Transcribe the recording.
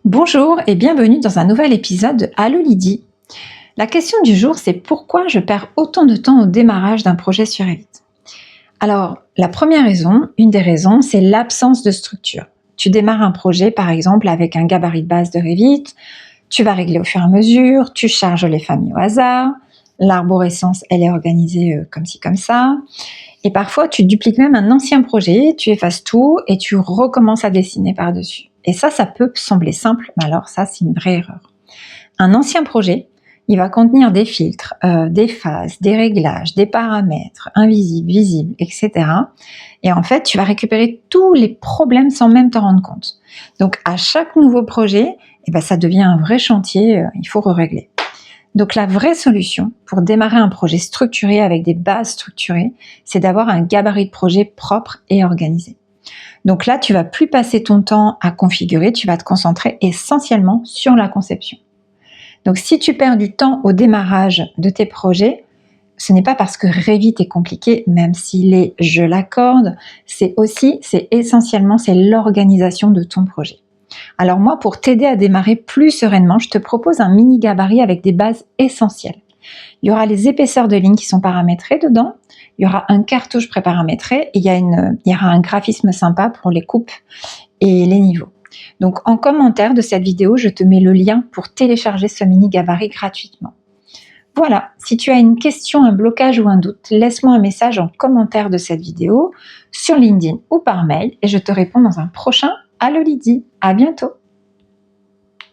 Bonjour et bienvenue dans un nouvel épisode de Allo Lydie. La question du jour, c'est pourquoi je perds autant de temps au démarrage d'un projet sur Revit. Alors, la première raison, une des raisons, c'est l'absence de structure. Tu démarres un projet, par exemple, avec un gabarit de base de Revit, tu vas régler au fur et à mesure, tu charges les familles au hasard, l'arborescence, elle est organisée comme ci, comme ça, et parfois, tu dupliques même un ancien projet, tu effaces tout et tu recommences à dessiner par-dessus. Et ça peut sembler simple, mais alors ça, c'est une vraie erreur. Un ancien projet, il va contenir des filtres, des phases, des réglages, des paramètres, invisibles, visibles, etc. Et en fait, tu vas récupérer tous les problèmes sans même t'en rendre compte. Donc, à chaque nouveau projet, ça devient un vrai chantier, il faut régler. Donc la vraie solution pour démarrer un projet structuré avec des bases structurées, c'est d'avoir un gabarit de projet propre et organisé. Donc là, tu vas plus passer ton temps à configurer, tu vas te concentrer essentiellement sur la conception. Donc si tu perds du temps au démarrage de tes projets, ce n'est pas parce que Revit est compliqué, même s'il est, je l'accorde, c'est essentiellement l'organisation de ton projet. Alors moi, pour t'aider à démarrer plus sereinement, je te propose un mini gabarit avec des bases essentielles. Il y aura les épaisseurs de lignes qui sont paramétrées dedans, il y aura un cartouche préparamétré et il y aura un graphisme sympa pour les coupes et les niveaux. Donc en commentaire de cette vidéo, je te mets le lien pour télécharger ce mini gabarit gratuitement. Voilà, si tu as une question, un blocage ou un doute, laisse-moi un message en commentaire de cette vidéo, sur LinkedIn ou par mail et je te réponds dans un prochain Allo Lydie. À bientôt!